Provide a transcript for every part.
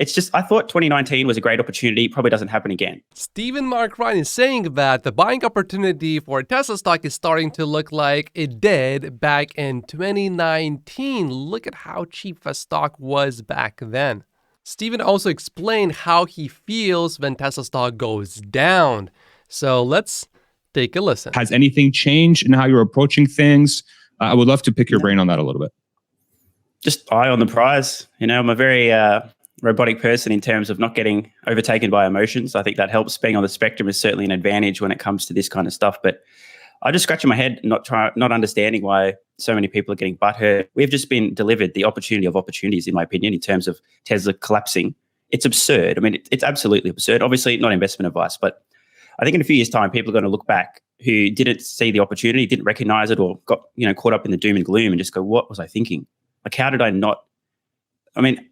it's just, I thought 2019 was a great opportunity. Probably doesn't happen again. Stephen Mark Ryan is saying that the buying opportunity for Tesla stock is starting to look like it did back in 2019. Look at how cheap the stock was back then. Stephen also explained how he feels when Tesla stock goes down. So let's take a listen. Has anything changed in how you're approaching things? I would love to pick your brain on that a little bit. Just eye on the prize. I'm a very robotic person in terms of not getting overtaken by emotions. I think that helps. Being on the spectrum is certainly an advantage when it comes to this kind of stuff. But I'm just scratching my head, not understanding why so many people are getting butthurt. We've just been delivered the opportunity of opportunities, in my opinion, in terms of Tesla collapsing. It's absurd. I mean, it's absolutely absurd. Obviously, not investment advice, but I think in a few years' time, people are going to look back who didn't see the opportunity, didn't recognize it, or got caught up in the doom and gloom and just go, "What was I thinking? Like, how did I not?" I mean,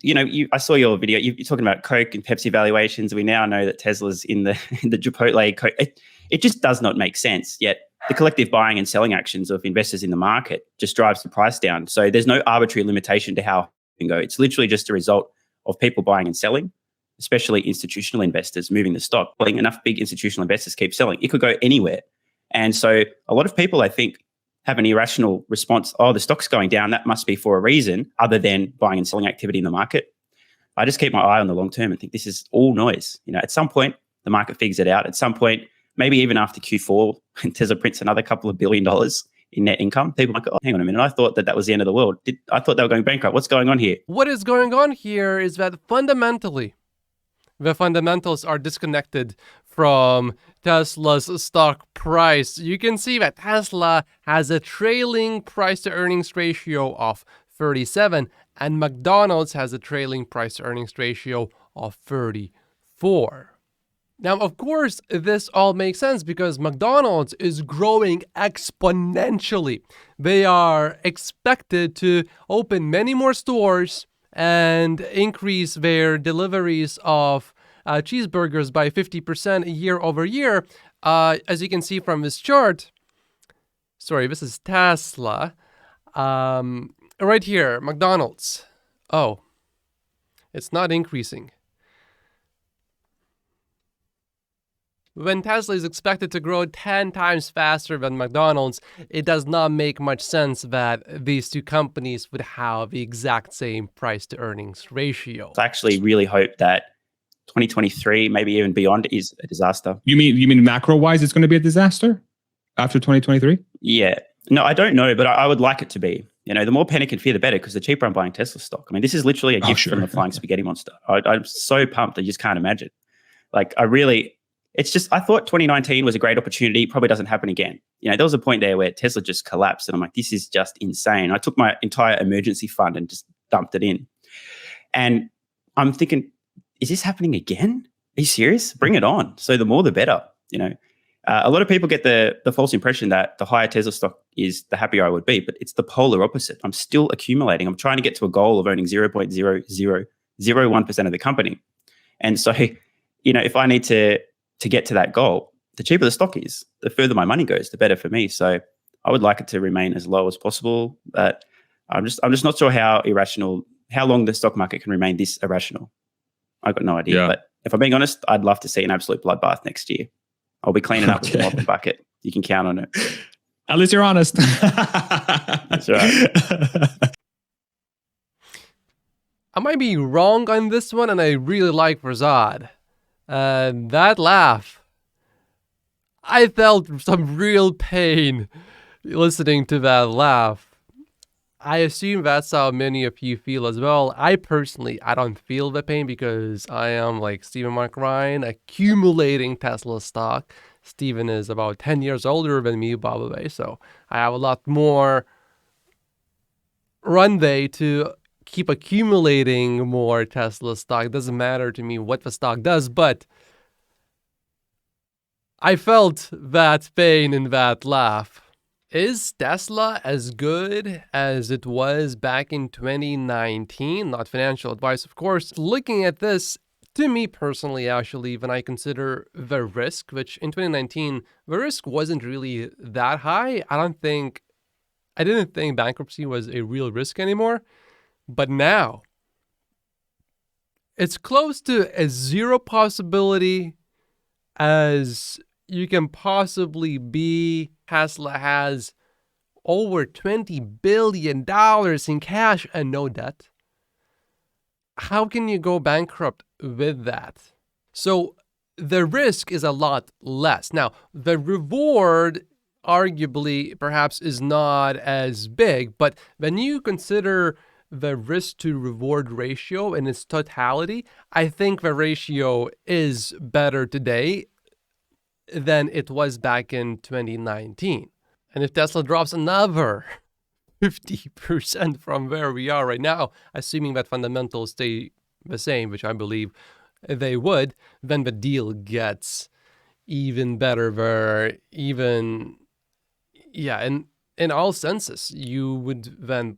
I saw your video. You're talking about Coke and Pepsi valuations. We now know that Tesla's in the Chipotle Coke. It just does not make sense. Yet the collective buying and selling actions of investors in the market just drives the price down. So there's no arbitrary limitation to how it can go. It's literally just a result of people buying and selling, especially institutional investors moving the stock. Enough big institutional investors keep selling. It could go anywhere. And so a lot of people, I think, have an irrational response. Oh, the stock's going down. That must be for a reason other than buying and selling activity in the market. I just keep my eye on the long term and think this is all noise. At some point, the market figures it out. At some point, maybe even after Q4, when Tesla prints another couple of $1 billion in net income, people are like, oh, hang on a minute. I thought that was the end of the world. I thought they were going bankrupt. What's going on here? What is going on here is that fundamentally, the fundamentals are disconnected from Tesla's stock price. You can see that Tesla has a trailing price to earnings ratio of 37 and McDonald's has a trailing price to earnings ratio of 34. Now, of course, this all makes sense because McDonald's is growing exponentially. They are expected to open many more stores and increase their deliveries of cheeseburgers by 50% year over year. As you can see from this chart, this is Tesla. Right here, McDonald's. Oh, it's not increasing. When Tesla is expected to grow 10 times faster than McDonald's, it does not make much sense that these two companies would have the exact same price to earnings ratio. I actually really hope that 2023, maybe even beyond, is a disaster. You mean macro-wise, it's going to be a disaster after 2023? Yeah. No, I don't know, but I would like it to be. The more panic and fear, the better, because the cheaper I'm buying Tesla stock. I mean, this is literally a gift from the flying spaghetti monster. I'm so pumped. I just can't imagine. It's just, I thought 2019 was a great opportunity. Probably doesn't happen again. There was a point there where Tesla just collapsed and I'm like, this is just insane. I took my entire emergency fund and just dumped it in. And I'm thinking, is this happening again? Are you serious? Bring it on. So the more, the better. A lot of people get the false impression that the higher Tesla stock is, the happier I would be, but it's the polar opposite. I'm still accumulating. I'm trying to get to a goal of owning 0.0001% of the company. And so, if I need to get to that goal, the cheaper the stock is, the further my money goes, the better for me. So I would like it to remain as low as possible. But I'm just not sure how long the stock market can remain this irrational. I've got no idea. Yeah. But if I'm being honest, I'd love to see an absolute bloodbath next year. I'll be cleaning up with the mop bucket. You can count on it. At least you're honest. That's right. I might be wrong on this one, and I really like Farzad. That laugh, I felt some real pain listening to that laugh. I assume that's how many of you feel as well. I don't feel the pain because I am, like Stephen Mark Ryan, accumulating Tesla stock. Stephen is about 10 years older than me, by the way, so I have a lot more runway to keep accumulating more Tesla stock. It doesn't matter to me what the stock does, but I felt that pain in that laugh. Is Tesla as good as it was back in 2019? Not financial advice, of course. Looking at this, to me personally, actually, when I consider the risk, which in 2019, the risk wasn't really that high. I didn't think bankruptcy was a real risk anymore. But now, It's close to a zero possibility as you can possibly be. Tesla has over $20 billion in cash and no debt. How can you go bankrupt with that? So the risk is a lot less. Now, the reward arguably perhaps is not as big, but when you consider the risk to reward ratio in its totality, I think the ratio is better today than it was back in 2019. And if Tesla drops another 50% from where we are right now, assuming that fundamentals stay the same, which I believe they would, then the deal gets even better, where even, in all senses, you would then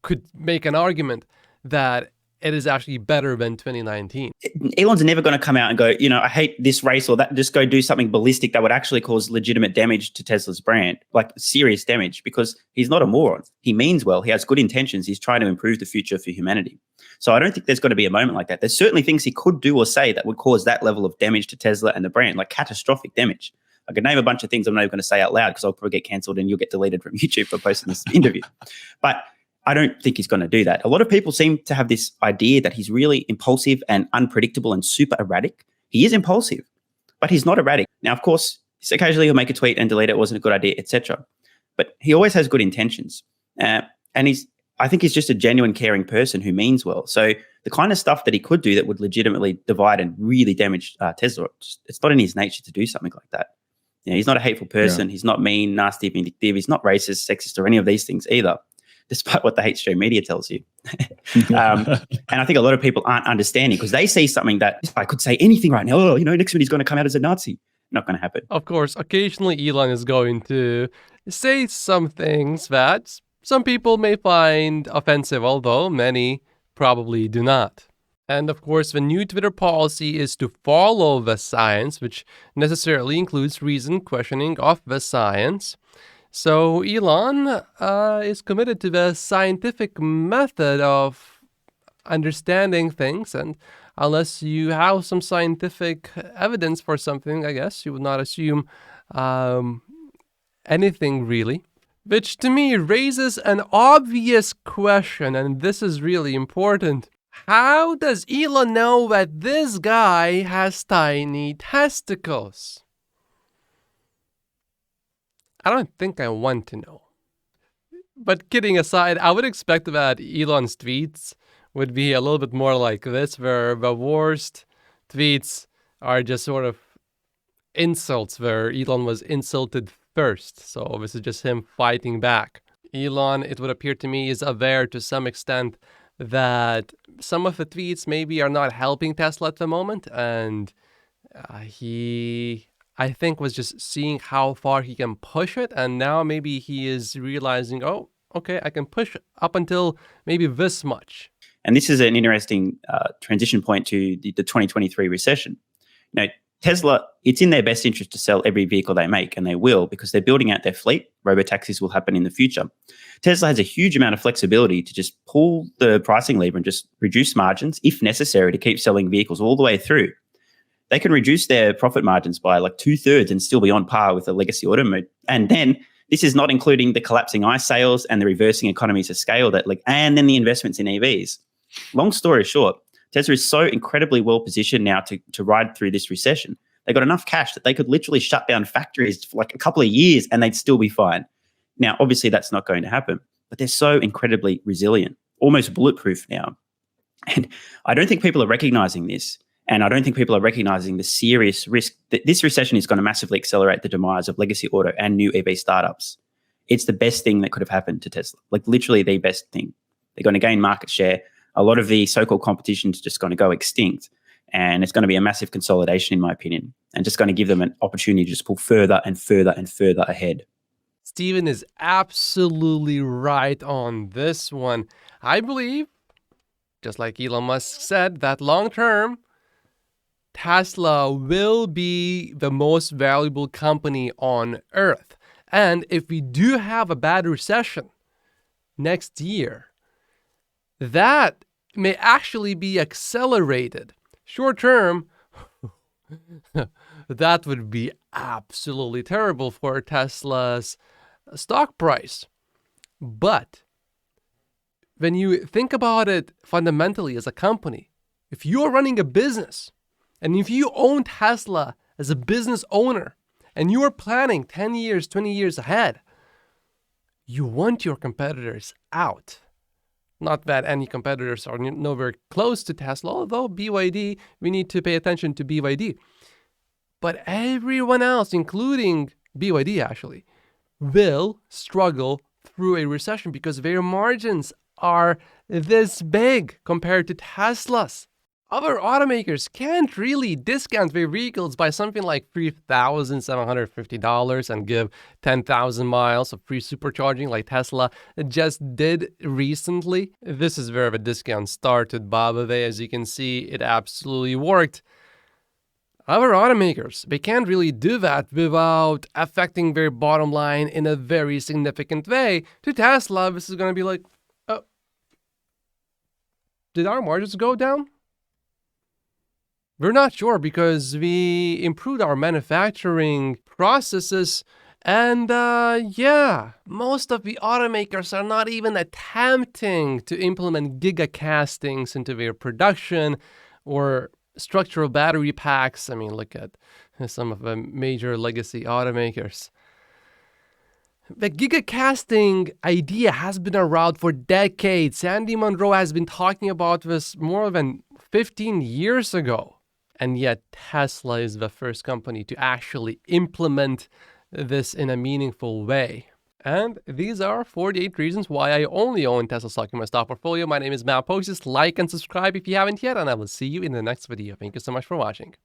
could make an argument that it is actually better than 2019. Elon's never going to come out and go, I hate this race or that, just go do something ballistic that would actually cause legitimate damage to Tesla's brand, like serious damage, because he's not a moron. He means well. He has good intentions. He's trying to improve the future for humanity. So I don't think there's going to be a moment like that. There's certainly things he could do or say that would cause that level of damage to Tesla and the brand, like catastrophic damage. I could name a bunch of things I'm not even going to say out loud because I'll probably get cancelled and you'll get deleted from YouTube for posting this interview. But I don't think he's going to do that. A lot of people seem to have this idea that he's really impulsive and unpredictable and super erratic. He is impulsive, but he's not erratic. Now, of course, occasionally he'll make a tweet and delete it. It wasn't a good idea, etc. But he always has good intentions. And I think he's just a genuine, caring person who means well. So the kind of stuff that he could do that would legitimately divide and really damage Tesla, it's not in his nature to do something like that. He's not a hateful person. Yeah. He's not mean, nasty, vindictive. He's not racist, sexist, or any of these things either, despite what the hate show media tells you. And I think a lot of people aren't understanding because they see something that I could say anything right now. Oh, next minute he's going to come out as a Nazi. Not going to happen. Of course, occasionally Elon is going to say some things that some people may find offensive, although many probably do not. And of course, the new Twitter policy is to follow the science, which necessarily includes reasoned questioning of the science. So Elon is committed to the scientific method of understanding things, and unless you have some scientific evidence for something, I guess you would not assume anything really. Which to me raises an obvious question, and this is really important. How does Elon know that this guy has tiny testicles? I don't think I want to know. But kidding aside, I would expect that Elon's tweets would be a little bit more like this, where the worst tweets are just sort of insults, where Elon was insulted first. So this is just him fighting back. Elon, it would appear to me, is aware to some extent that some of the tweets maybe are not helping Tesla at the moment, and he, I think, was just seeing how far he can push it, and now maybe he is realizing, oh, okay, I can push up until maybe this much. And this is an interesting transition point to the 2023 recession. Tesla, it's in their best interest to sell every vehicle they make, and they will, because they're building out their fleet. Robotaxis will happen in the future. Tesla has a huge amount of flexibility to just pull the pricing lever and just reduce margins, if necessary, to keep selling vehicles all the way through. They can reduce their profit margins by like 2/3 and still be on par with the legacy automotive. And then this is not including the collapsing ICE sales and the reversing economies of scale and then the investments in EVs. Long story short, Tesla is so incredibly well positioned now to ride through this recession. They got enough cash that they could literally shut down factories for like a couple of years and they'd still be fine. Now, obviously, that's not going to happen, but they're so incredibly resilient, almost bulletproof now. And I don't think people are recognizing this. And I don't think people are recognizing the serious risk that this recession is going to massively accelerate the demise of legacy auto and new EV startups. It's the best thing that could have happened to Tesla, like literally the best thing. They're going to gain market share. A lot of the so-called competition is just going to go extinct. And it's going to be a massive consolidation, in my opinion, and just going to give them an opportunity to just pull further and further and further ahead. Steven is absolutely right on this one. I believe, just like Elon Musk said, that long-term, Tesla will be the most valuable company on Earth. And if we do have a bad recession next year, that may actually be accelerated. Short term, that would be absolutely terrible for Tesla's stock price. But when you think about it fundamentally as a company, if you're running a business and if you own Tesla as a business owner and you are planning 10 years, 20 years ahead, you want your competitors out. Not that any competitors are nowhere close to Tesla, although BYD, we need to pay attention to BYD. But everyone else, including BYD actually, will struggle through a recession because their margins are this big compared to Tesla's. Other automakers can't really discount their vehicles by something like $3,750 and give 10,000 miles of free supercharging like Tesla just did recently. This is where the discount started, by the way. As you can see, it absolutely worked. Other automakers, they can't really do that without affecting their bottom line in a very significant way. To Tesla, this is going to be like, oh, did our margins go down? We're not sure because we improved our manufacturing processes and most of the automakers are not even attempting to implement gigacastings into their production or structural battery packs. I mean, look at some of the major legacy automakers. The gigacasting idea has been around for decades. Sandy Munro has been talking about this more than 15 years ago. And yet Tesla is the first company to actually implement this in a meaningful way. And these are 48 reasons why I only own Tesla stock in my stock portfolio. My name is Matt Post. Like and subscribe if you haven't yet, and I will see you in the next video. Thank you so much for watching.